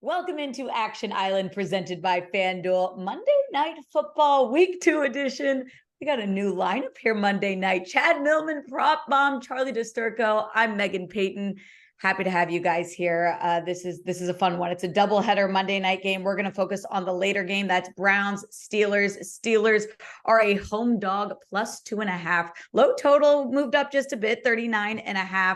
Welcome into Action Island presented by FanDuel. Monday Night Football Week 2 edition. We got a new lineup here Monday night. Chad Millman, Prop Bomb, Charlie DiSturco. I'm Meghan Payton. Happy to have you guys here. This is a fun one. It's a doubleheader Monday night game. We're going to focus on the later game. That's Browns, Steelers. Steelers are a home dog plus 2.5. Low total moved up just a bit, 39.5.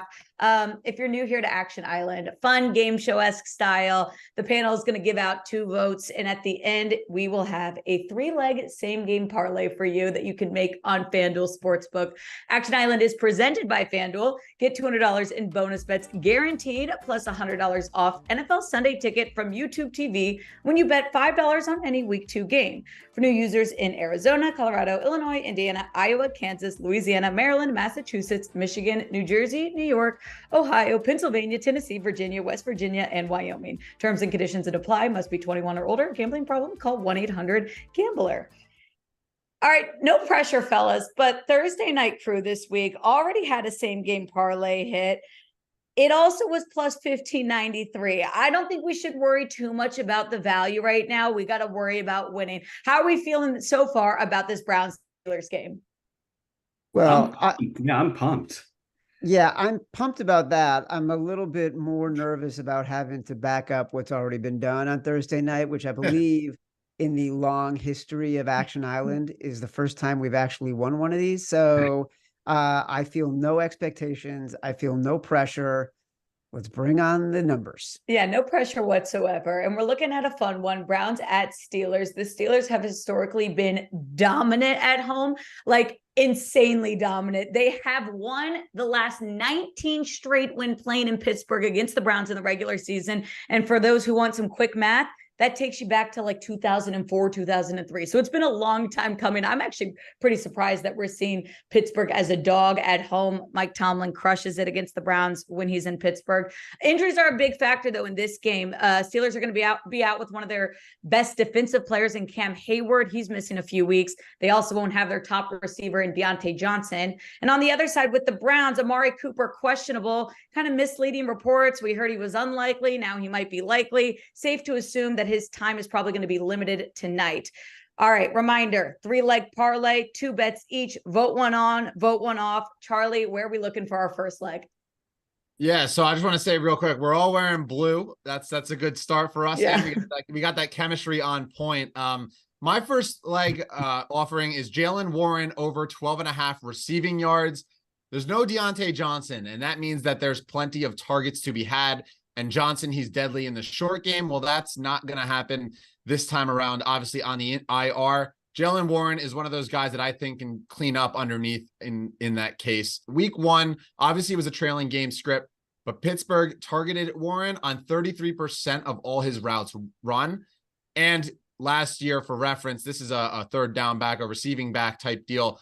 If you're new here to Action Island, fun game show-esque style. The panel is going to give out 2 votes. And at the end, we will have a 3-leg same game parlay for you that you can make on FanDuel Sportsbook. Action Island is presented by FanDuel. Get $200 in bonus bets guaranteed, plus $100 off NFL Sunday ticket from YouTube TV when you bet $5 on any Week 2 game. For new users in Arizona, Colorado, Illinois, Indiana, Iowa, Kansas, Louisiana, Maryland, Massachusetts, Michigan, New Jersey, New York, Ohio, Pennsylvania, Tennessee, Virginia, West Virginia, and Wyoming. Terms and conditions that apply. Must be 21 or older. Gambling problem? Call 1-800-GAMBLER. All right, no pressure, fellas, but Thursday Night Crew this week already had a same game parlay hit. It also was plus 1593. I don't think we should worry too much about the value right now. We got to worry about winning. How are we feeling so far about this Browns-Steelers game? Well, I'm pumped. Yeah, I'm pumped about that. I'm a little bit more nervous about having to back up what's already been done on Thursday night, which I believe in the long history of Action Island is the first time we've actually won one of these. So I feel no expectations. I feel no pressure. Let's bring on the numbers. Yeah, no pressure whatsoever. And we're looking at a fun one. Browns at Steelers. The Steelers have historically been dominant at home, like insanely dominant. They have won the last 19 straight when playing in Pittsburgh against the Browns in the regular season. And for those who want some quick math, that takes you back to like 2004, 2003. So it's been a long time coming. I'm actually pretty surprised that we're seeing Pittsburgh as a dog at home. Mike Tomlin crushes it against the Browns when he's in Pittsburgh. Injuries are a big factor, though, in this game. Steelers are going to be out with one of their best defensive players in Cam Hayward. He's missing a few weeks. They also won't have their top receiver in Deontay Johnson. And on the other side with the Browns, Amari Cooper questionable, kind of misleading reports. We heard he was unlikely. Now he might be likely. Safe to assume that his time is probably going to be limited tonight. All right, reminder, 3-leg parlay, 2 bets each, vote one on, vote one off. Charlie, where are we looking for our first leg? Yeah, so I just want to say real quick, we're all wearing blue. That's a good start for us. Yeah. We got that chemistry on point. My first leg offering is Jaylen Warren over 12.5 receiving yards. There's no Deontay Johnson, and that means that there's plenty of targets to be had. And Johnson, he's deadly in the short game. Well, that's not going to happen this time around, obviously on the IR. Jaylen Warren is one of those guys that I think can clean up underneath in that case. Week 1, obviously it was a trailing game script, but Pittsburgh targeted Warren on 33% of all his routes run. And last year, for reference, this is a third down back, a receiving back type deal.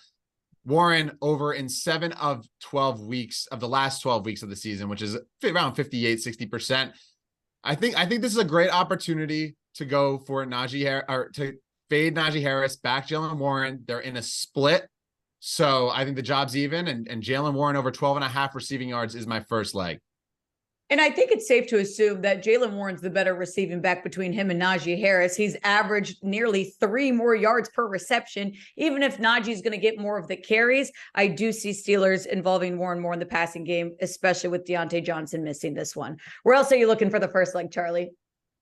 Warren over in 7 of 12 weeks of the last 12 weeks of the season, which is around 58-60%. I think this is a great opportunity to go for Najee Harris, or to fade Najee Harris, back Jaylen Warren. They're in a split. So I think the job's even, and Jaylen Warren over 12.5 receiving yards is my first leg. And I think it's safe to assume that Jaylen Warren's the better receiving back between him and Najee Harris. He's averaged nearly 3 more yards per reception. Even if Najee's going to get more of the carries, I do see Steelers involving Warren more in the passing game, especially with Deontay Johnson missing this one. Where else are you looking for the first leg, Charlie?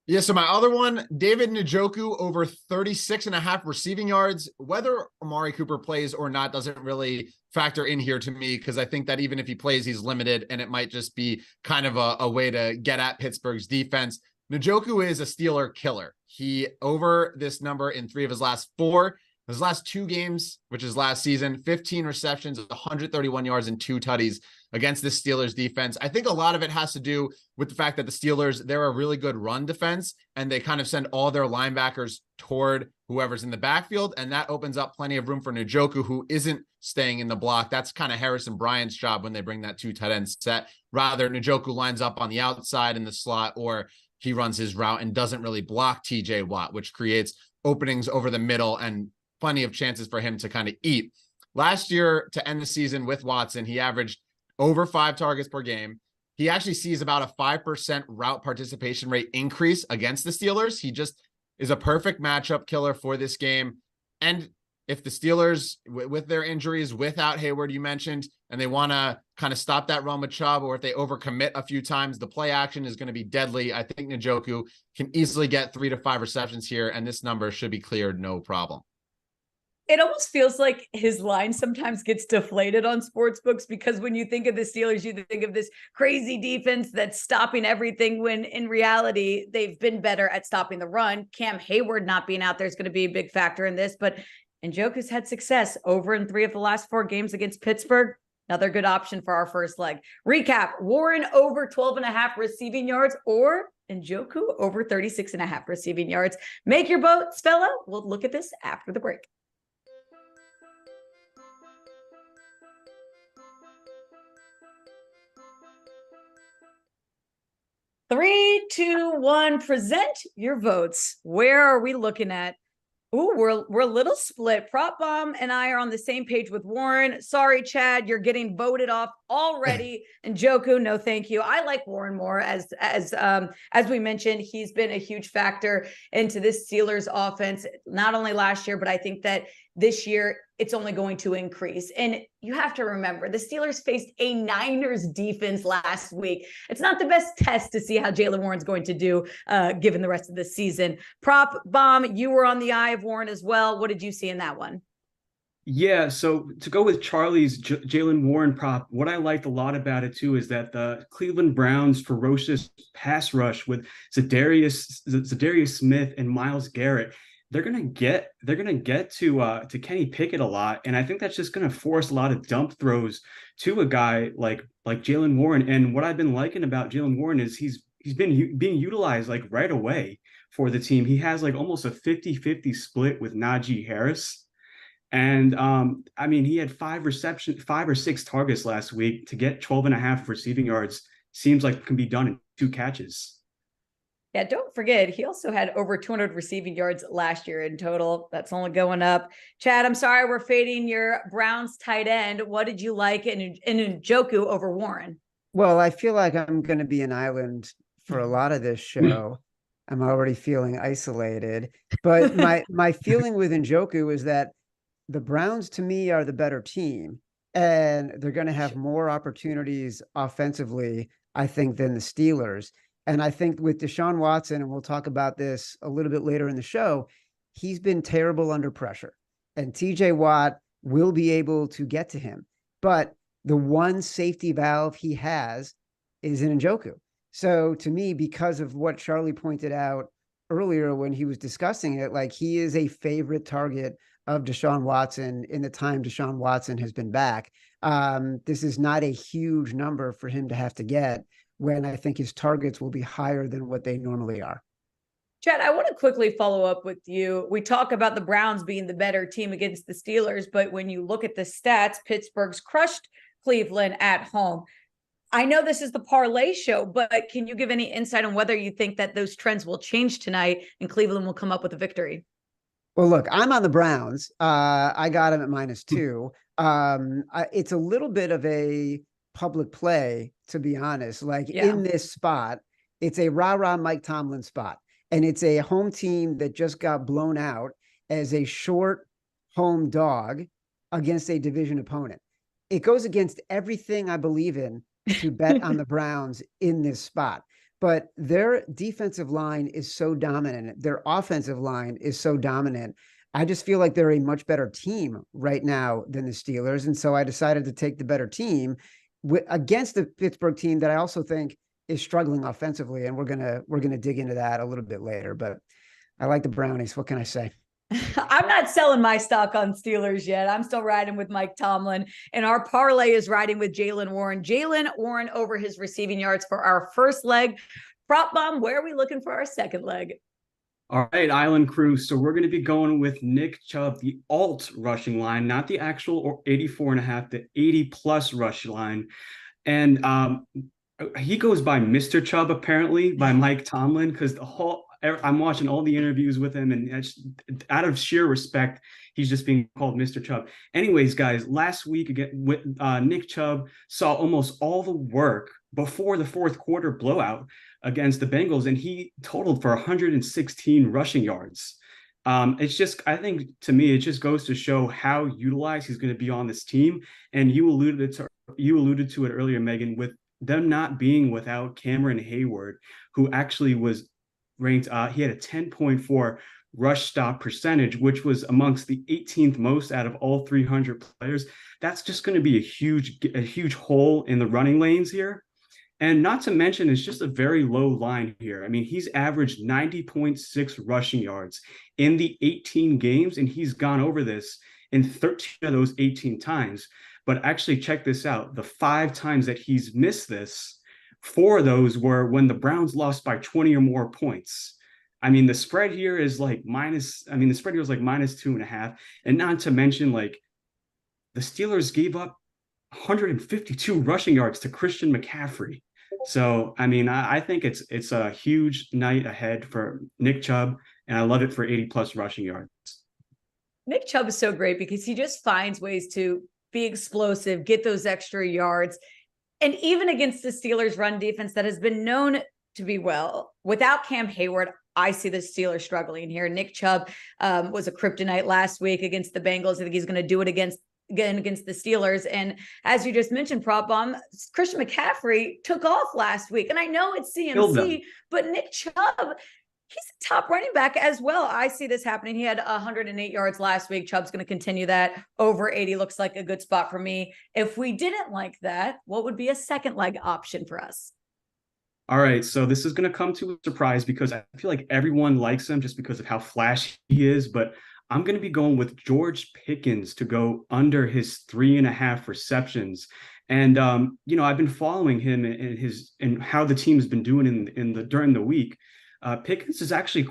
Yeah, so my other one, David Njoku over 36.5 receiving yards. Whether Amari Cooper plays or not doesn't really factor in here to me, because I think that even if he plays, he's limited, and it might just be kind of a way to get at Pittsburgh's defense. Njoku is a Steeler killer. He over this number in 3 of his last 4. His last 2 games, which is last season, 15 receptions, 131 yards, and 2 tutties against the Steelers defense. I think a lot of it has to do with the fact that the Steelers, they're a really good run defense, and they kind of send all their linebackers toward whoever's in the backfield, and that opens up plenty of room for Njoku, who isn't staying in the block. That's kind of Harrison Bryant's job when they bring that 2 tight end set. Rather, Njoku lines up on the outside in the slot, or he runs his route and doesn't really block TJ Watt, which creates openings over the middle and plenty of chances for him to kind of eat. Last year, to end the season with Watson, he averaged over 5 targets per game, he actually sees about a 5% route participation rate increase against the Steelers. He just is a perfect matchup killer for this game. And if the Steelers, with their injuries, without Hayward, you mentioned, and they want to kind of stop that run with Chubb, or if they overcommit a few times, the play action is going to be deadly. I think Njoku can easily get 3 to 5 receptions here, and this number should be cleared no problem. It almost feels like his line sometimes gets deflated on sports books, because when you think of the Steelers, you think of this crazy defense that's stopping everything, when in reality, they've been better at stopping the run. Cam Hayward not being out there is going to be a big factor in this, but Njoku's had success over in 3 of the last 4 games against Pittsburgh. Another good option for our first leg. Recap: Warren over 12.5 receiving yards, or Njoku over 36.5 receiving yards. Make your votes, fella. We'll look at this after the break. 3, 2, 1. Present your votes. Where are we looking at? Ooh, we're a little split. Prop Bomb and I are on the same page with Warren. Sorry, Chad, you're getting voted off already. And Njoku, no, thank you. I like Warren more, as we mentioned. He's been a huge factor into this Steelers offense, not only last year, but I think that this year it's only going to increase. And you have to remember, the Steelers faced a Niners defense last week. It's not the best test to see how Jaylen Warren's going to do given the rest of the season. Prop Bomb, you were on the eye of Warren as well. What did you see in that one? Yeah, so to go with Charlie's Jaylen Warren prop, what I liked a lot about it too is that the Cleveland Browns' ferocious pass rush with Zadarius Smith and Myles Garrett, they're gonna get to Kenny Pickett a lot, and I think that's just gonna force a lot of dump throws to a guy like Jaylen Warren. And what I've been liking about Jaylen Warren is he's been being utilized like right away for the team. He has like almost a 50-50 split with Najee Harris. And I mean, he had 5 or 6 targets last week. To get 12.5 receiving yards seems like it can be done in 2 catches. Yeah, don't forget, he also had over 200 receiving yards last year in total. That's only going up. Chad, I'm sorry, we're fading your Browns tight end. What did you like in Njoku over Warren? Well, I feel like I'm going to be an island for a lot of this show. I'm already feeling isolated. But my feeling with Njoku is that the Browns, to me, are the better team, and they're going to have more opportunities offensively, I think, than the Steelers. And I think with Deshaun Watson, and we'll talk about this a little bit later in the show, he's been terrible under pressure. And TJ Watt will be able to get to him. But the one safety valve he has is in Njoku. So to me, because of what Charlie pointed out earlier when he was discussing it, like, he is a favorite target of Deshaun Watson in the time Deshaun Watson has been back. This is not a huge number for him to have to get, when I think his targets will be higher than what they normally are. Chad, I want to quickly follow up with you. We talk about the Browns being the better team against the Steelers, but when you look at the stats, Pittsburgh's crushed Cleveland at home. I know this is the parlay show, but can you give any insight on whether you think that those trends will change tonight and Cleveland will come up with a victory? Well, look, I'm on the Browns. I got him at -2. It's a little bit of a public play, to be honest. Like, in this spot, it's a rah-rah Mike Tomlin spot, and it's a home team that just got blown out as a short home dog against a division opponent. It goes against everything I believe in to bet on the Browns in this spot. But their defensive line is so dominant. Their offensive line is so dominant. I just feel like they're a much better team right now than the Steelers. And so I decided to take the better team against the Pittsburgh team that I also think is struggling offensively. And we're gonna dig into that a little bit later. But I like the Brownies. What can I say? I'm not selling my stock on Steelers yet. I'm still riding with Mike Tomlin, and our parlay is riding with Jaylen Warren. Jaylen Warren over his receiving yards for our first leg. Prop Bomb, where are we looking for our second leg? All right, Island Crew. So we're going to be going with Nick Chubb, the alt rushing line, not the actual or 84.5, the 80+ rush line. And he goes by Mr. Chubb, apparently, by Mike Tomlin, because I'm watching all the interviews with him, and out of sheer respect, he's just being called Mr. Chubb. Anyways, guys, last week again with Nick Chubb saw almost all the work before the fourth quarter blowout against the Bengals, and he totaled for 116 rushing yards. It's just, I think, to me, it just goes to show how utilized he's going to be on this team. And you alluded to it earlier, Megan, with them not being without Cameron Hayward, who actually was ranked. He had a 10.4 rush stop percentage, which was amongst the 18th most out of all 300 players. That's just going to be a huge hole in the running lanes here. And not to mention, it's just a very low line here. I mean, he's averaged 90.6 rushing yards in the 18 games, and he's gone over this in 13 of those 18 times. But actually, check this out. The 5 times that he's missed this, 4 of those were when the Browns lost by 20 or more points. I mean, the spread here is like -2.5. And not to mention, like, the Steelers gave up 152 rushing yards to Christian McCaffrey. So, I mean, I think it's a huge night ahead for Nick Chubb, and I love it for 80+ rushing yards. Nick Chubb is so great because he just finds ways to be explosive, get those extra yards. And even against the Steelers run defense that has been known to be well, without Cam Hayward, I see the Steelers struggling here. Nick Chubb was a kryptonite last week against the Bengals. I think he's going to do it against the Steelers. And as you just mentioned, Prop Bomb, Christian McCaffrey took off last week. And I know it's CMC, but Nick Chubb, he's a top running back as well. I see this happening. He had 108 yards last week. Chubb's going to continue that. Over 80 looks like a good spot for me. If we didn't like that, what would be a second leg option for us? All right, so this is going to come to a surprise because I feel like everyone likes him just because of how flashy he is, but I'm going to be going with George Pickens to go under his 3.5 receptions. And, I've been following him and how the team's been doing during the week. Pickens is actually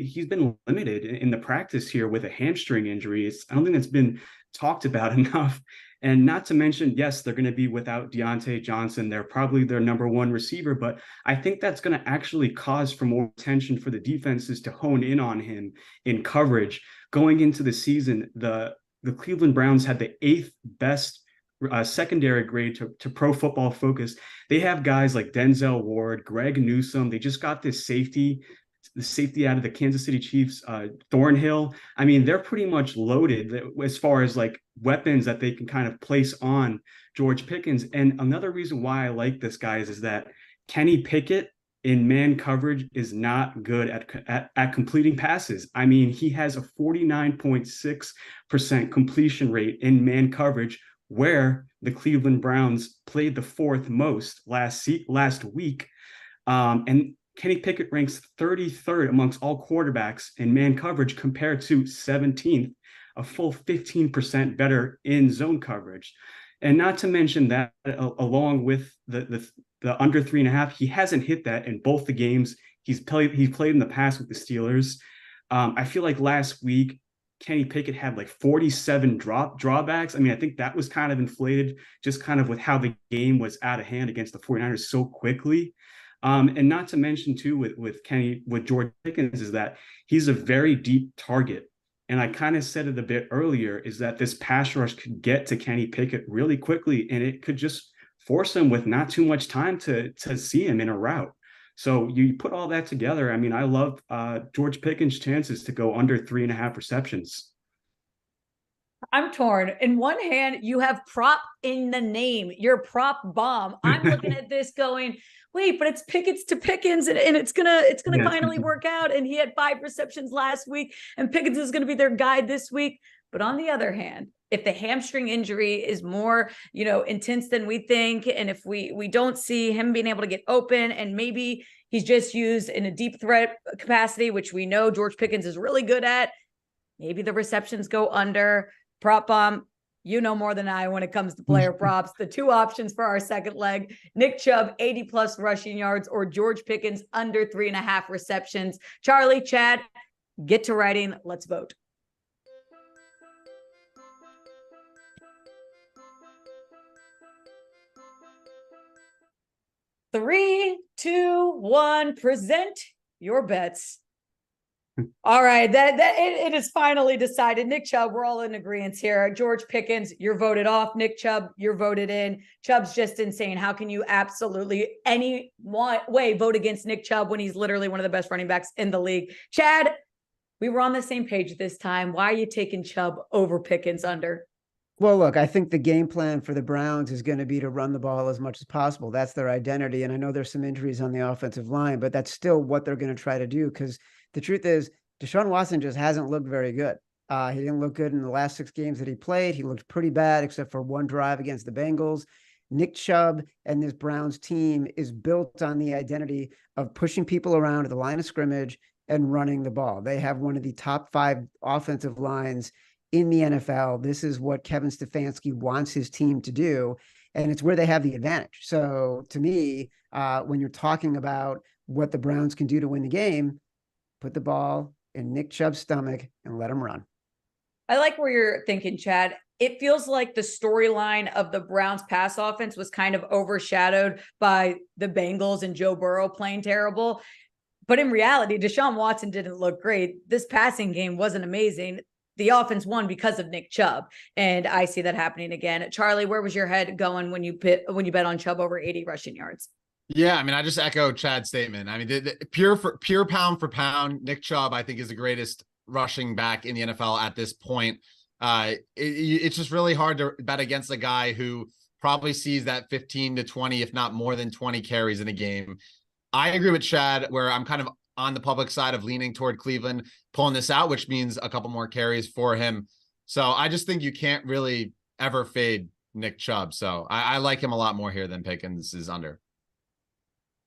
he's been limited in the practice here with a hamstring injury. I don't think it's been talked about enough. And not to mention, yes, they're going to be without Deontay Johnson. They're probably their number 1 receiver, but I think that's going to actually cause for more attention for the defenses to hone in on him in coverage. Going into the season, the Cleveland Browns had the 8th best secondary grade to Pro Football Focus. They have guys like Denzel Ward, Greg Newsome. They just got the safety out of the Kansas City Chiefs, Thornhill. I mean, they're pretty much loaded as far as like weapons that they can kind of place on George Pickens. And another reason why I like this, guys, is that Kenny Pickett in man coverage is not good at completing passes. I mean, he has a 49.6% completion rate in man coverage, where the Cleveland Browns played the 4th most last week. And Kenny Pickett ranks 33rd amongst all quarterbacks in man coverage compared to 17th, a full 15% better in zone coverage. And not to mention that along with the under 3.5, he hasn't hit that in both the games he's played in the past with the Steelers. I feel like last week, Kenny Pickett had like 47 drawbacks. I mean, I think that was kind of inflated just kind of with how the game was out of hand against the 49ers so quickly. And not to mention too with George Pickens is that he's a very deep target. And I kind of said it a bit earlier, is that this pass rush could get to Kenny Pickett really quickly, and it could just force him with not too much time to see him in a route. So you put all that together. I mean, I love George Pickens' chances to go under 3.5 receptions. I'm torn. In one hand, you have prop in the name. You're Prop Bomb. I'm looking at this going, wait, but it's Pickett's to Pickens, and it's gonna finally work out. And he had 5 receptions last week, and Pickens is gonna be their guide this week. But on the other hand, if the hamstring injury is more, intense than we think, and if we don't see him being able to get open, and maybe he's just used in a deep threat capacity, which we know George Pickens is really good at, maybe the receptions go under. Prop Bomb, you know more than I when it comes to player props. The 2 options for our second leg: Nick Chubb, 80+ rushing yards, or George Pickens under 3.5 receptions. Charlie, Chad, get to writing. Let's vote. Three, two, one. Present your bets. All right, it is finally decided. Nick Chubb, we're all in agreement here. George Pickens, you're voted off. Nick Chubb, you're voted in. Chubb's just insane. How can you absolutely any way vote against Nick Chubb when he's literally one of the best running backs in the league? Chad, we were on the same page this time. Why are you taking Chubb over Pickens under? Well, look, I think the game plan for the Browns is going to be to run the ball as much as possible. That's their identity. And I know there's some injuries on the offensive line, but that's still what they're going to try to do. Because the truth is, Deshaun Watson just hasn't looked very good. He didn't look good in the last 6 games that he played. He looked pretty bad, except for one drive against the Bengals. Nick Chubb and this Browns team is built on the identity of pushing people around at the line of scrimmage and running the ball. They have one of the top 5 offensive lines in the NFL. This is what Kevin Stefanski wants his team to do, and it's where they have the advantage. So to me, when you're talking about what the Browns can do to win the game, put the ball in Nick Chubb's stomach and let him run. I like where you're thinking, Chad. It feels like the storyline of the Browns pass offense was kind of overshadowed by the Bengals and Joe Burrow playing terrible. But in reality, Deshaun Watson didn't look great. This passing game wasn't amazing. The offense won because of Nick Chubb, and I see that happening again. Charlie, where was your head going when you bet on Chubb over 80 rushing yards? Yeah, I mean, I just echo Chad's statement. I mean, the pure pound for pound, Nick Chubb, I think, is the greatest rushing back in the NFL at this point. It's just really hard to bet against a guy who probably sees that 15 to 20, if not more than 20 carries in a game. I agree with Chad, where I'm kind of on the public side of leaning toward Cleveland pulling this out, which means a couple more carries for him. So I just think you can't really ever fade Nick Chubb. So I like him a lot more here than Pickens is under.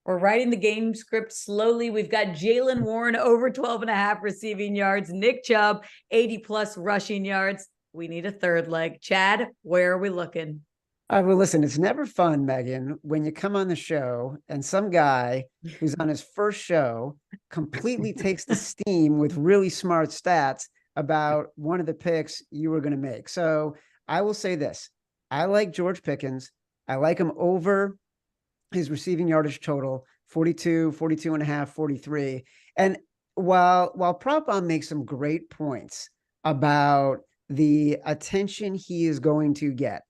We're writing the game script slowly. We've got Jaylen Warren over 12.5 receiving yards, Nick Chubb 80+ rushing yards. We need a third leg. Chad, where are we looking? Well, listen, it's never fun, Megan, when you come on the show and some guy who's on his first show completely takes the steam with really smart stats about one of the picks you were going to make. So I will say this. I like George Pickens. I like him over his receiving yardage total, 42, 42.5, 43. And while Prop Bomb makes some great points about the attention he is going to get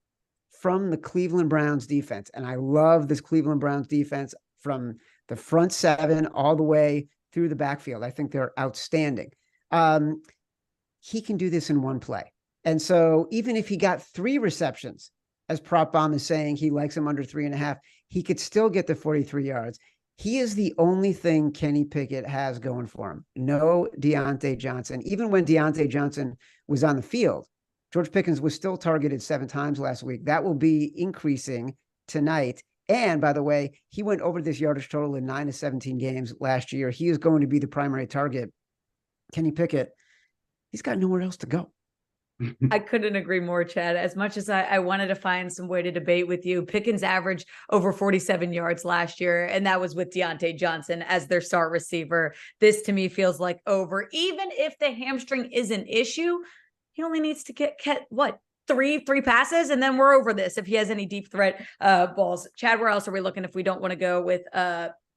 from the Cleveland Browns defense, and I love this Cleveland Browns defense from the front 7 all the way through the backfield. I think they're outstanding. He can do this in one play. And so even if he got 3 receptions, as Prop Bomb is saying, he likes him under 3.5, he could still get the 43 yards. He is the only thing Kenny Pickett has going for him. No Deontay Johnson. Even when Deontay Johnson was on the field, George Pickens was still targeted 7 times last week. That will be increasing tonight. And by the way, he went over this yardage total in 9 of 17 games last year. He is going to be the primary target. Kenny Pickett, he's got nowhere else to go. I couldn't agree more, Chad. As much as I wanted to find some way to debate with you, Pickens averaged over 47 yards last year, and that was with Deontay Johnson as their star receiver. This to me feels like over. Even if the hamstring is an issue, he only needs to get what? Three passes, and then we're over this if he has any deep threat balls. Chad, where else are we looking if we don't want to go with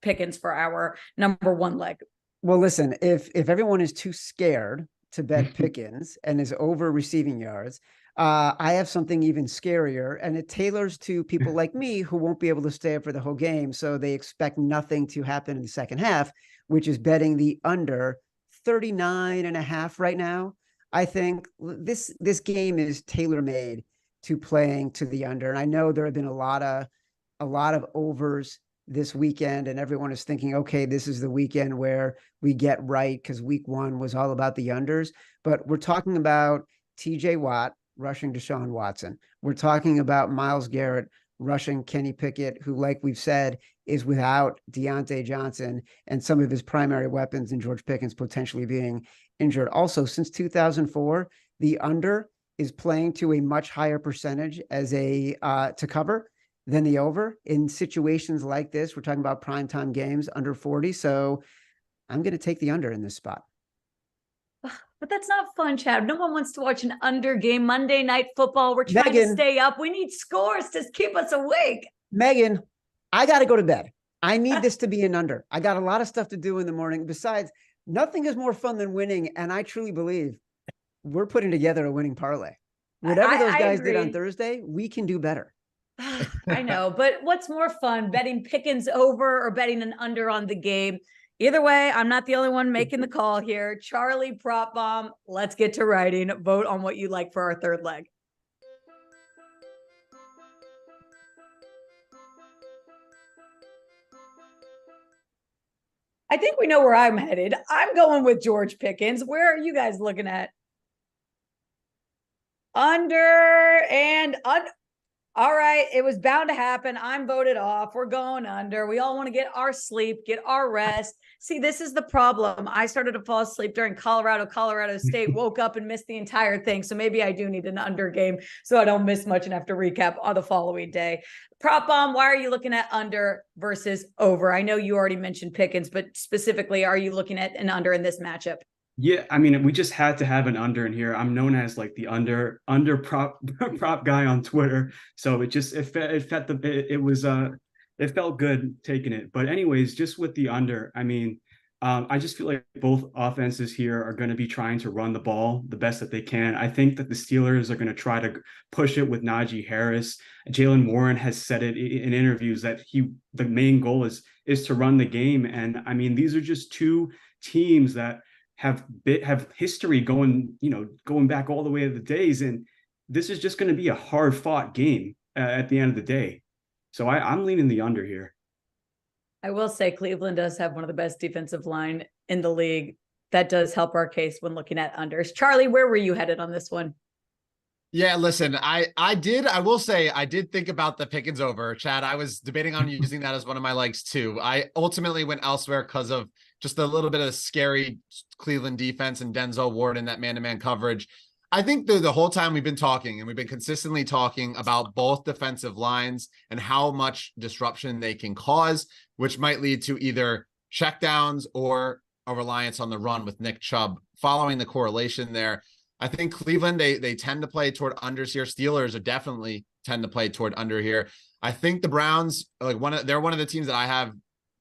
Pickens for our number 1 leg? Well, listen, if everyone is too scared to bet Pickens and is over receiving yards, I have something even scarier, and it tailors to people like me who won't be able to stay up for the whole game, so they expect nothing to happen in the second half, which is betting the under 39.5 right now. I think this game is tailor-made to playing to the under, and I know there have been a lot of overs this weekend, and everyone is thinking, okay, this is the weekend where we get right because week 1 was all about the unders. But we're talking about TJ Watt rushing Deshaun Watson. We're talking about Myles Garrett rushing Kenny Pickett, who, like we've said, is without Deontay Johnson and some of his primary weapons in George Pickens potentially being injured. Also, since 2004, the under is playing to a much higher percentage as a to cover than the over in situations like this. We're talking about primetime games under 40. So I'm going to take the under in this spot. But that's not fun, Chad. No one wants to watch an under game. Monday Night Football. We're trying to stay up. We need scores to keep us awake. Megan, I got to go to bed. I need this to be an under. I got a lot of stuff to do in the morning. Besides, Nothing is more fun than winning, and I truly believe we're putting together a winning parlay. Whatever those guys did on Thursday, we can do better. I know, but what's more fun, betting Pickens over or betting an under on the game? Either way, I'm not the only one making the call here. Charlie Prop Bomb, let's get to writing. Vote on what you like for our third leg. I think we know where I'm headed. I'm going with George Pickens. Where are you guys looking at? Under and under. All right, it was bound to happen. I'm voted off. We're going under. We all want to get our sleep, get our rest. See, this is the problem. I started to fall asleep during Colorado State, woke up and missed the entire thing. So maybe I do need an under game so I don't miss much and have to recap on the following day. Prop Bomb, why are you looking at under versus over? I know you already mentioned Pickens, but specifically, are you looking at an under in this matchup? Yeah, I mean, we just had to have an under in here. I'm known as like the under prop guy on Twitter, so it felt good taking it. But anyways, just with the under, I mean, I just feel like both offenses here are going to be trying to run the ball the best that they can. I think that the Steelers are going to try to push it with Najee Harris. Jaylen Warren has said it in interviews that the main goal is to run the game, and I mean, these are just two teams that have history going back all the way to the days, and this is just going to be a hard fought game at the end of the day. So I'm leaning the under here. I will say Cleveland does have one of the best defensive line in the league. That does help our case when looking at unders. Charlie, where were you headed on this one? Yeah, listen, I will say I did think about the Pickens over, Chad. I was debating on using that as one of my legs too. I ultimately went elsewhere because of just a little bit of scary Cleveland defense and Denzel Ward in that man-to-man coverage. I think the whole time we've been talking, and we've been consistently talking about both defensive lines and how much disruption they can cause, which might lead to either checkdowns or a reliance on the run with Nick Chubb. Following the correlation there, I think Cleveland, they tend to play toward unders here. Steelers are definitely tend to play toward under here. I think the Browns, they're one of the teams that I have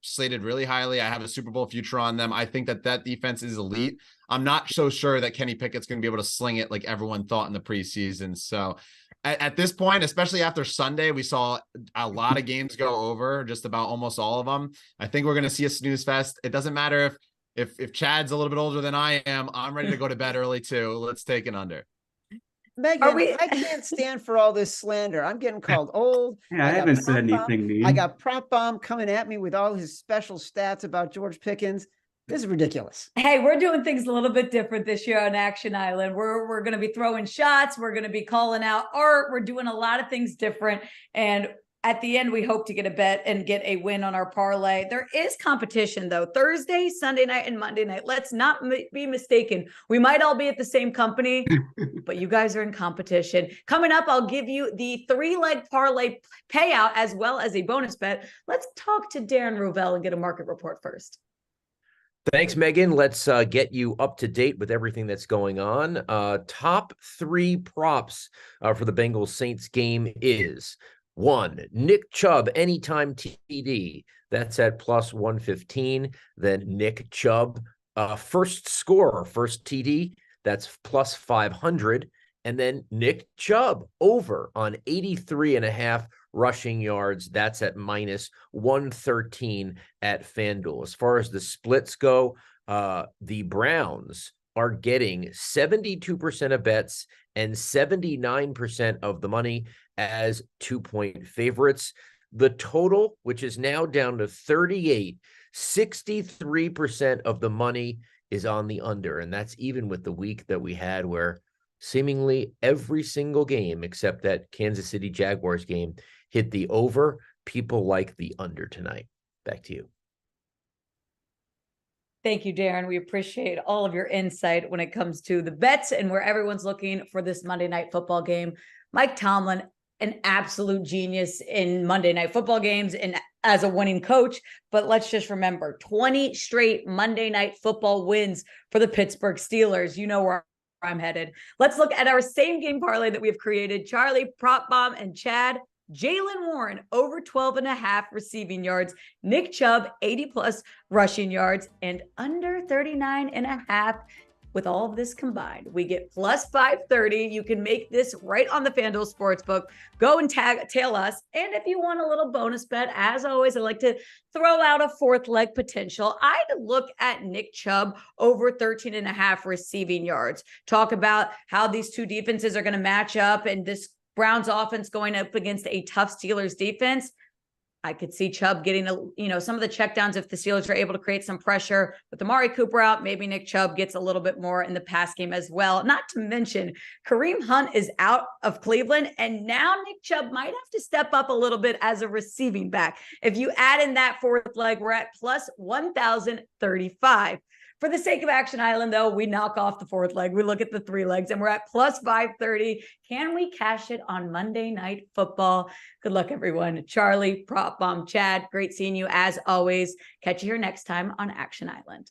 slated really highly. I have a Super Bowl future on them. I think that defense is elite. I'm not so sure that Kenny Pickett's going to be able to sling it like everyone thought in the preseason. So at this point, especially after Sunday, we saw a lot of games go over, just about almost all of them. I think we're going to see a snooze fest. It doesn't matter if Chad's a little bit older than I am. I'm ready to go to bed early too. Let's take an under. Meghan, I can't stand for all this slander. I'm getting called old. Yeah, I haven't said anything mean. I got Prop Bomb coming at me with all his special stats about George Pickens. This is ridiculous. Hey, we're doing things a little bit different this year on Action Island. We're going to be throwing shots. We're going to be calling out art. We're doing a lot of things different. And at the end, we hope to get a bet and get a win on our parlay. There is competition, though. Thursday, Sunday night, and Monday night. Let's not be mistaken. We might all be at the same company, but you guys are in competition. Coming up, I'll give you the 3-leg parlay payout as well as a bonus bet. Let's talk to Darren Rovell and get a market report first. Thanks, Meghan. Let's get you up to date with everything that's going on. Top 3 props for the Bengals Saints game is 1, Nick Chubb, anytime TD. That's at plus 115. Then Nick Chubb, first scorer, first TD. That's plus 500. And then Nick Chubb over on 83.5 rushing yards. That's at minus 113 at FanDuel. As far as the splits go, the Browns are getting 72% of bets and 79% of the money as 2-point favorites. The total, which is now down to 38, 63% of the money is on the under. And that's even with the week that we had where seemingly every single game except that Kansas City Jaguars game hit the over. People like the under tonight. Back to you. Thank you, Darren. We appreciate all of your insight when it comes to the bets and where everyone's looking for this Monday Night Football game. Mike Tomlin, an absolute genius in Monday Night Football games and as a winning coach. But let's just remember, 20 straight Monday Night Football wins for the Pittsburgh Steelers. You know where I'm headed. Let's look at our same game parlay that we have created. Charlie, Prop Bomb, and Chad, Jaylen Warren over 12.5 receiving yards, Nick Chubb 80+ rushing yards, and under 39.5. With all of this combined, we get plus 530. You can make this right on the FanDuel Sportsbook. Go and tail us. And if you want a little bonus bet, as always, I like to throw out a fourth leg potential. I'd look at Nick Chubb over 13.5 receiving yards. Talk about how these two defenses are going to match up, and this Browns offense going up against a tough Steelers defense. I could see Chubb getting some of the checkdowns if the Steelers are able to create some pressure. With Amari Cooper out, maybe Nick Chubb gets a little bit more in the pass game as well. Not to mention, Kareem Hunt is out of Cleveland, and now Nick Chubb might have to step up a little bit as a receiving back. If you add in that fourth leg, we're at plus 1,035. For the sake of Action Island, though, we knock off the fourth leg. We look at the three legs, and we're at plus 530. Can we cash it on Monday Night Football? Good luck, everyone. Charlie, Prop Bomb, Chad, great seeing you as always. Catch you here next time on Action Island.